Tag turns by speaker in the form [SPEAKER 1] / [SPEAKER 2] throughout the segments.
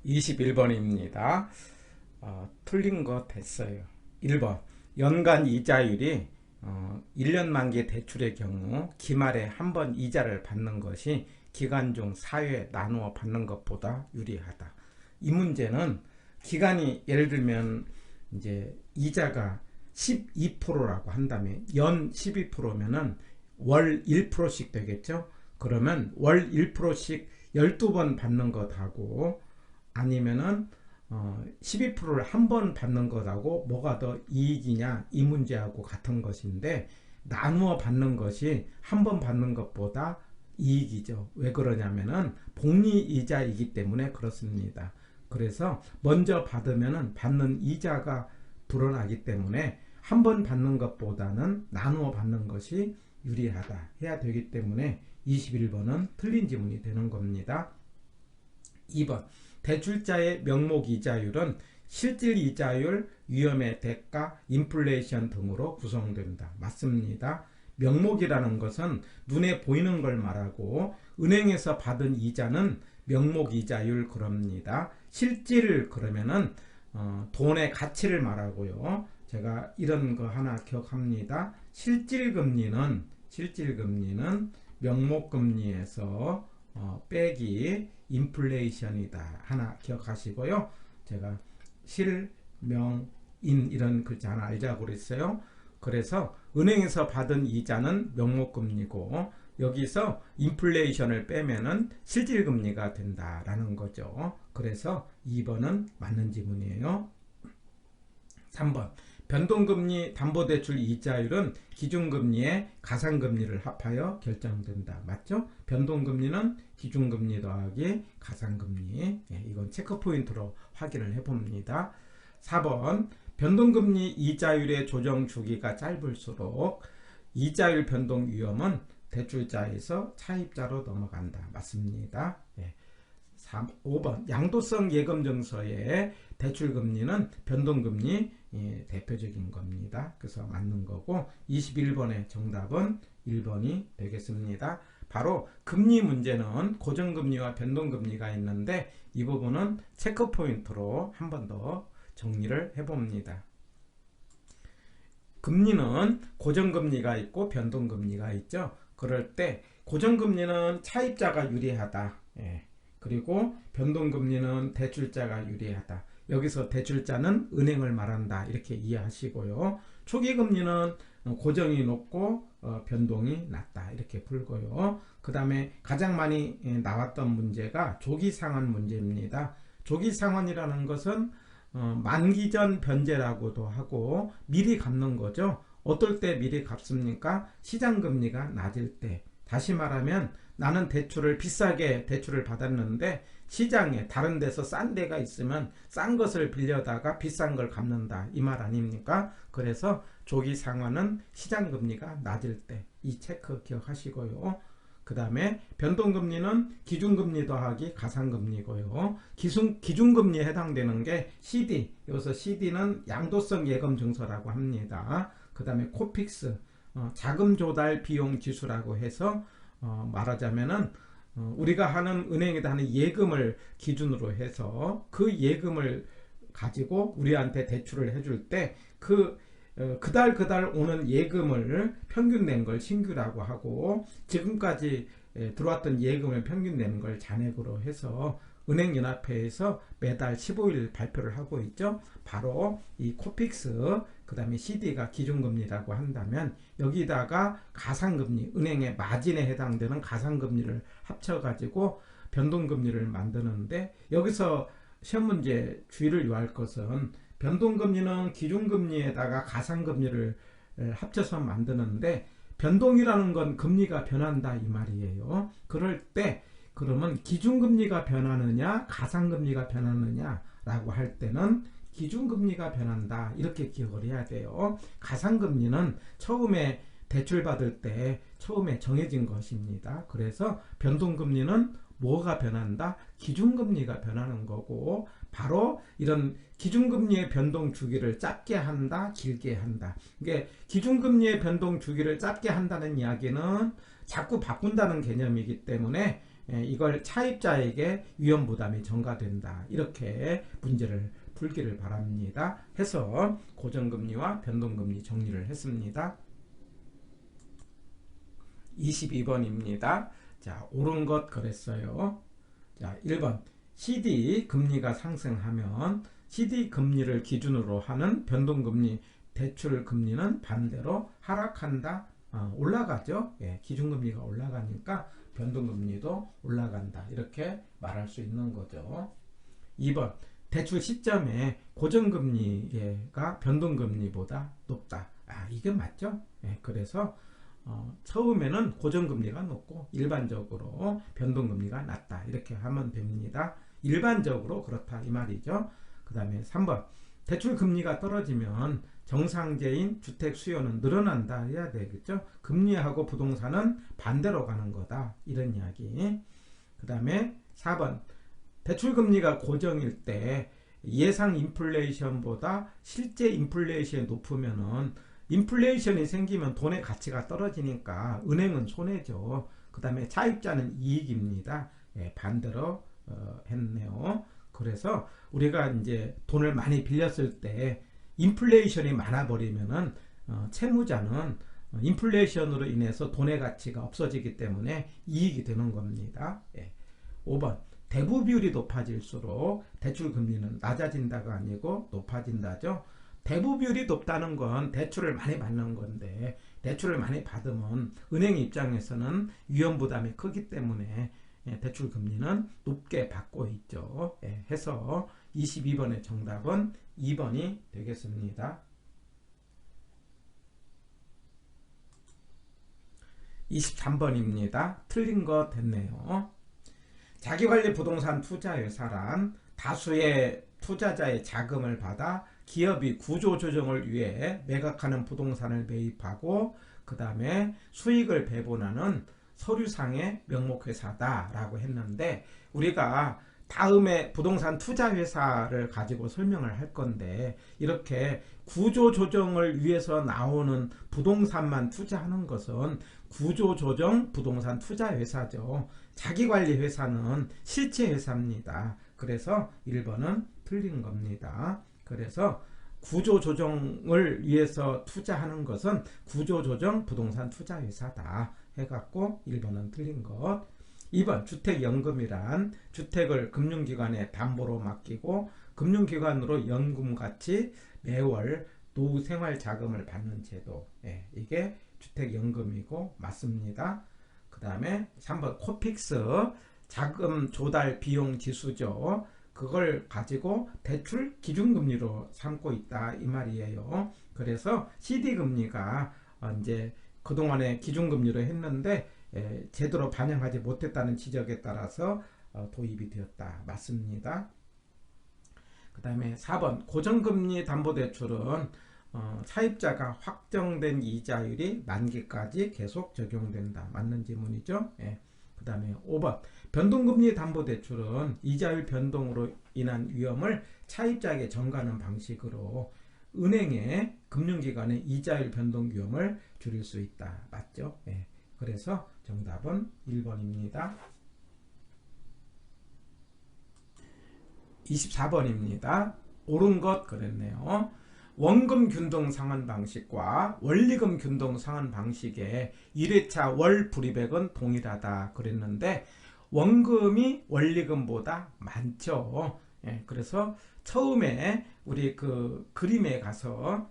[SPEAKER 1] 21번입니다. 틀린 거 됐어요. 1번 연간 이자율이 1년 만기 대출의 경우 기말에 한 번 이자를 받는 것이 기간 중 4회 나누어 받는 것보다 유리하다. 이 문제는 기간이 예를 들면 이제 이자가 12%라고 한다면 연 12%면은 월 1%씩 되겠죠. 그러면 월 1%씩 12번 받는 것하고 아니면은 12%를 한 번 받는 것하고 뭐가 더 이익이냐, 이 문제하고 같은 것인데 나누어 받는 것이 한 번 받는 것보다 이익이죠. 왜 그러냐면은 복리이자이기 때문에 그렇습니다. 그래서 먼저 받으면은 받는 이자가 불어나기 때문에 한 번 받는 것보다는 나누어 받는 것이 유리하다 해야 되기 때문에 21번은 틀린 지문이 되는 겁니다. 2번 대출자의 명목이자율은 실질이자율, 위험의 대가, 인플레이션 등으로 구성된다. 맞습니다. 명목이라는 것은 눈에 보이는 걸 말하고 은행에서 받은 이자는 명목이자율 그럽니다. 실질 그러면은 돈의 가치를 말하고요. 제가 이런 거 하나 기억합니다. 실질금리는 명목금리에서 빼기 인플레이션이다. 하나 기억하시고요. 제가 실, 명, 인 이런 글자 하나 알자고 그랬어요. 그래서 은행에서 받은 이자는 명목금리고 여기서 인플레이션을 빼면은 실질금리가 된다라는 거죠. 그래서 2번은 맞는 지문이에요. 3번 변동금리 담보대출 이자율은 기준금리에 가산금리를 합하여 결정된다. 맞죠? 변동금리는 기준금리 더하기 가산금리. 이건 체크포인트로 확인을 해봅니다. 4번 변동금리 이자율의 조정 주기가 짧을수록 이자율 변동 위험은 대출자에서 차입자로 넘어간다. 맞습니다. 5번 양도성 예금증서의 대출금리는 변동금리 대표적인 겁니다. 그래서 맞는 거고 21번의 정답은 1번이 되겠습니다. 바로 금리 문제는 고정금리와 변동금리가 있는데 이 부분은 체크포인트로 한 번 더 정리를 해봅니다. 금리는 고정금리가 있고 변동금리가 있죠. 그럴 때 고정금리는 차입자가 유리하다. 그리고 변동금리는 대출자가 유리하다. 여기서 대출자는 은행을 말한다. 이렇게 이해하시고요. 초기금리는 고정이 높고 변동이 낮다. 이렇게 풀고요. 그 다음에 가장 많이 나왔던 문제가 조기상환 문제입니다. 조기상환이라는 것은 만기전 변제라고도 하고 미리 갚는 거죠. 어떨 때 미리 갚습니까? 시장금리가 낮을 때. 다시 말하면 나는 대출을 비싸게 대출을 받았는데 시장에 다른 데서 싼 데가 있으면 싼 것을 빌려다가 비싼 걸 갚는다. 이 말 아닙니까? 그래서 조기상환은 시장금리가 낮을 때. 이 체크 기억하시고요. 그 다음에 변동금리는 기준금리 더하기 가산금리고요. 기준금리에 해당되는 게 CD. 여기서 CD는 양도성 예금증서라고 합니다. 그 다음에 코픽스, 자금조달 비용 지수라고 해서 말하자면은 우리가 하는 은행에다 하는 예금을 기준으로 해서 그 예금을 가지고 우리한테 대출을 해줄 때 그달 오는 예금을 평균 낸 걸 신규라고 하고 지금까지 들어왔던 예금을 평균 내는 걸 잔액으로 해서 은행연합회에서 매달 15일 발표를 하고 있죠. 바로 이 코픽스 그 다음에 CD가 기준금리라고 한다면 여기다가 가산금리, 은행의 마진에 해당되는 가산금리를 합쳐가지고 변동금리를 만드는데 여기서 시험문제 주의를 요할 것은 변동금리는 기준금리에다가 가산금리를 합쳐서 만드는데 변동이라는 건 금리가 변한다 이 말이에요. 그럴 때 그러면 기준금리가 변하느냐 가산금리가 변하느냐 라고 할 때는 기준금리가 변한다 이렇게 기억을 해야 돼요. 가산금리는 처음에 대출 받을 때 처음에 정해진 것입니다. 그래서 변동금리는 뭐가 변한다? 기준금리가 변하는 거고 바로 이런 기준금리의 변동 주기를 짧게 한다 길게 한다. 이게 기준금리의 변동 주기를 짧게 한다는 이야기는 자꾸 바꾼다는 개념이기 때문에 이걸 차입자에게 위험부담이 전가된다. 이렇게 문제를 풀기를 바랍니다. 해서 고정금리와 변동금리 정리를 했습니다. 22번입니다. 자, 옳은 것 그랬어요. 자, 1번 CD 금리가 상승하면 CD 금리를 기준으로 하는 변동금리 대출 금리는 반대로 하락한다. 올라가죠. 예, 기준금리가 올라가니까 변동금리도 올라간다. 이렇게 말할 수 있는 거죠. 2번 대출 시점에 고정금리가 변동금리보다 높다. 이게 맞죠? 예, 그래서 처음에는 고정금리가 높고 일반적으로 변동금리가 낮다. 이렇게 하면 됩니다. 일반적으로 그렇다 이 말이죠. 그 다음에 3번 대출금리가 떨어지면 정상제인 주택 수요는 늘어난다 해야 되겠죠. 금리하고 부동산은 반대로 가는 거다. 이런 이야기. 그 다음에 4번 대출금리가 고정일 때 예상 인플레이션보다 실제 인플레이션이 높으면은 인플레이션이 생기면 돈의 가치가 떨어지니까 은행은 손해죠. 그 다음에 차입자는 이익입니다. 예, 반대로 했네요. 그래서 우리가 이제 돈을 많이 빌렸을 때 인플레이션이 많아 버리면은 채무자는 인플레이션으로 인해서 돈의 가치가 없어지기 때문에 이익이 되는 겁니다. 예. 5번 대부 비율이 높아질수록 대출 금리는 낮아진다가 아니고 높아진다죠. 대부 비율이 높다는 건 대출을 많이 받는 건데 대출을 많이 받으면 은행 입장에서는 위험 부담이 크기 때문에 대출 금리는 높게 받고 있죠. 해서 22번의 정답은 2번이 되겠습니다. 23번입니다. 틀린 거 됐네요. 자기관리 부동산 투자회사란 다수의 투자자의 자금을 받아 기업이 구조조정을 위해 매각하는 부동산을 매입하고 그 다음에 수익을 배분하는 서류상의 명목회사다 라고 했는데 우리가 다음에 부동산 투자회사를 가지고 설명을 할 건데 이렇게 구조조정을 위해서 나오는 부동산만 투자하는 것은 구조조정 부동산 투자회사죠. 자기관리회사는 실체회사입니다. 그래서 1번은 틀린 겁니다. 그래서 구조조정을 위해서 투자하는 것은 구조조정 부동산 투자회사다 해갖고 1번은 틀린 것. 2번 주택연금이란 주택을 금융기관에 담보로 맡기고 금융기관으로 연금같이 매월 노후생활자금을 받는 제도. 이게 주택연금이고 맞습니다. 그 다음에 3번 코픽스 자금 조달 비용 지수죠. 그걸 가지고 대출 기준금리로 삼고 있다 이 말이에요. 그래서 CD금리가 이제 그동안에 기준금리로 했는데 제대로 반영하지 못했다는 지적에 따라서 도입이 되었다. 맞습니다. 그 다음에 4번 고정금리 담보대출은 차입자가 확정된 이자율이 만기까지 계속 적용된다. 맞는 지문이죠. 그 다음에 5번 변동금리 담보대출은 이자율 변동으로 인한 위험을 차입자에게 전가하는 방식으로 은행의 금융기관의 이자율 변동 위험을 줄일 수 있다. 맞죠? 그래서 정답은 1번입니다. 24번입니다. 옳은 것 그랬네요. 원금 균등 상환 방식과 원리금 균등 상환 방식의 1회차 월 불이백은 동일하다 그랬는데 원금이 원리금보다 많죠. 그래서 처음에 우리 그 그림에 가서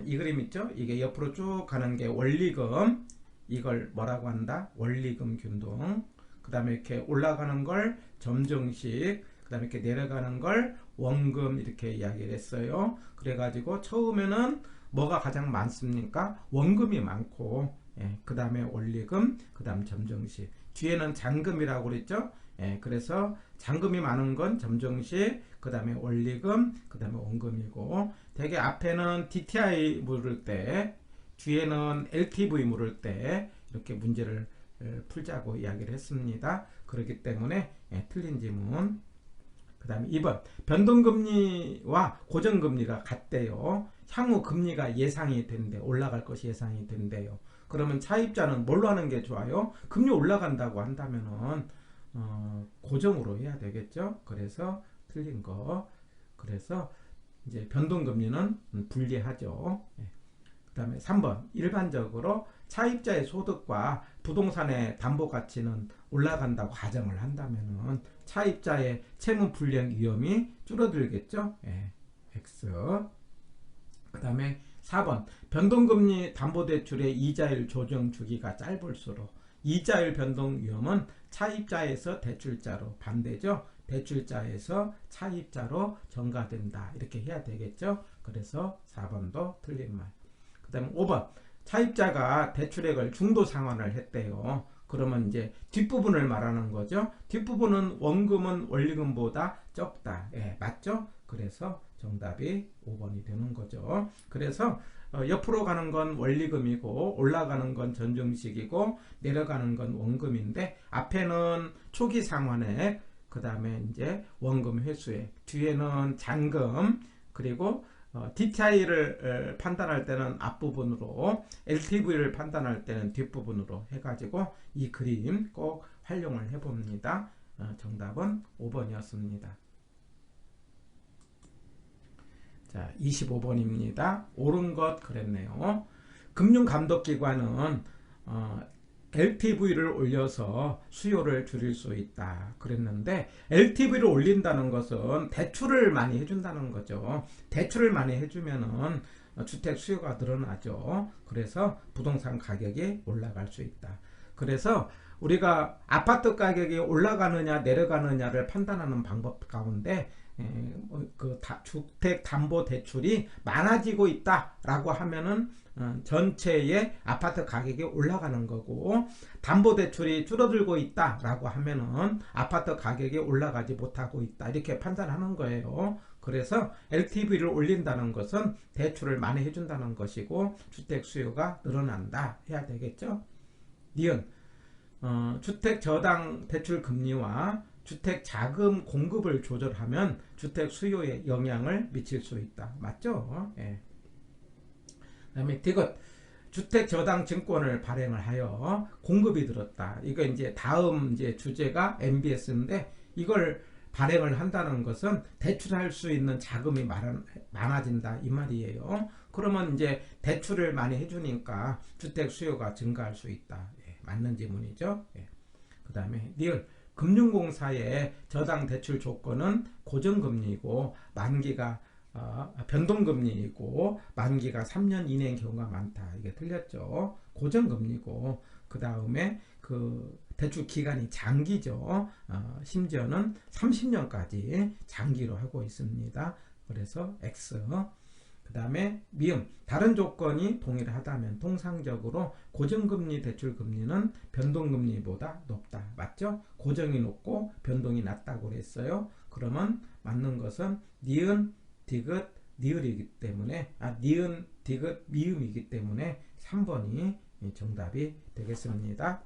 [SPEAKER 1] 이 그림 있죠? 이게 옆으로 쭉 가는 게 원리금, 이걸 뭐라고 한다? 원리금 균등. 그 다음에 이렇게 올라가는 걸 점정식, 그 다음에 이렇게 내려가는 걸 원금 이렇게 이야기를 했어요. 그래가지고 처음에는 뭐가 가장 많습니까? 원금이 많고, 그 다음에 원리금, 그 다음 점정식. 뒤에는 잔금이라고 그랬죠? 그래서 잔금이 많은 건 점정식, 그 다음에 원리금, 그 다음에 원금이고, 되게 앞에는 DTI 물을 때, 뒤에는 LTV 물을 때 이렇게 문제를 풀자고 이야기를 했습니다. 그렇기 때문에 틀린 지문. 그 다음에 2번 변동금리와 고정금리가 같대요. 향후 금리가 예상이 된대. 올라갈 것이 예상이 된대요. 그러면 차입자는 뭘로 하는 게 좋아요? 금리 올라간다고 한다면은 고정으로 해야 되겠죠. 그래서 틀린 거. 그래서 이제 변동금리는 불리하죠. 그 다음에 3번 일반적으로 차입자의 소득과 부동산의 담보가치는 올라간다고 가정을 한다면 차입자의 채무 불이행 위험이 줄어들겠죠. X. 그 다음에 4번 변동금리 담보대출의 이자율 조정 주기가 짧을수록 이자율 변동 위험은 차입자에서 대출자로 반대죠. 대출자에서 차입자로 전가된다. 이렇게 해야 되겠죠. 그래서 4번도 틀린 말. 그 다음에 5번 차입자가 대출액을 중도 상환을 했대요. 그러면 이제 뒷부분을 말하는 거죠. 뒷부분은 원금은 원리금보다 적다. 맞죠? 그래서 정답이 5번이 되는 거죠. 그래서 옆으로 가는 건 원리금이고 올라가는 건 전종식이고 내려가는 건 원금인데 앞에는 초기 상환액, 그 다음에 이제 원금 회수액, 뒤에는 잔금, 그리고 DTI를 판단할 때는 앞부분으로, LTV를 판단할 때는 뒷부분으로 해가지고 이 그림 꼭 활용을 해봅니다. 정답은 5번이었습니다. 자, 25번입니다. 옳은 것 그랬네요. 금융감독기관은 LTV를 올려서 수요를 줄일 수 있다 그랬는데, LTV를 올린다는 것은 대출을 많이 해준다는 거죠. 대출을 많이 해주면은 주택 수요가 늘어나죠. 그래서 부동산 가격이 올라갈 수 있다. 그래서 우리가 아파트 가격이 올라가느냐 내려가느냐를 판단하는 방법 가운데 주택담보대출이 많아지고 있다라고 하면은 전체의 아파트 가격이 올라가는 거고, 담보대출이 줄어들고 있다라고 하면은 아파트 가격이 올라가지 못하고 있다, 이렇게 판단하는 거예요. 그래서 LTV를 올린다는 것은 대출을 많이 해준다는 것이고 주택 수요가 늘어난다 해야 되겠죠. 니은 주택 저당 대출 금리와 주택 자금 공급을 조절하면 주택 수요에 영향을 미칠 수 있다. 맞죠? 그 다음에 디귿 주택 저당 증권을 발행을 하여 공급이 늘었다. 이거 이제 다음 이제 주제가 MBS인데, 이걸 발행을 한다는 것은 대출할 수 있는 자금이 많아진다 이 말이에요. 그러면 이제 대출을 많이 해주니까 주택 수요가 증가할 수 있다. 맞는 지문이죠. 그 다음에 니을 금융공사의 저당 대출 조건은 고정금리이고 만기가 변동금리이고 만기가 3년 이내인 경우가 많다. 이게 틀렸죠. 고정금리고 그 다음에 그 대출 기간이 장기죠. 심지어는 30년까지 장기로 하고 있습니다. 그래서 X. 그 다음에 미음 다른 조건이 동일하다면 통상적으로 고정금리 대출금리는 변동금리보다 높다. 맞죠? 고정이 높고 변동이 낮다고 그랬어요. 그러면 맞는 것은 니은, 디귿, 니을이기 때문에 니은, 디귿, 미음이기 때문에 3번이 정답이 되겠습니다.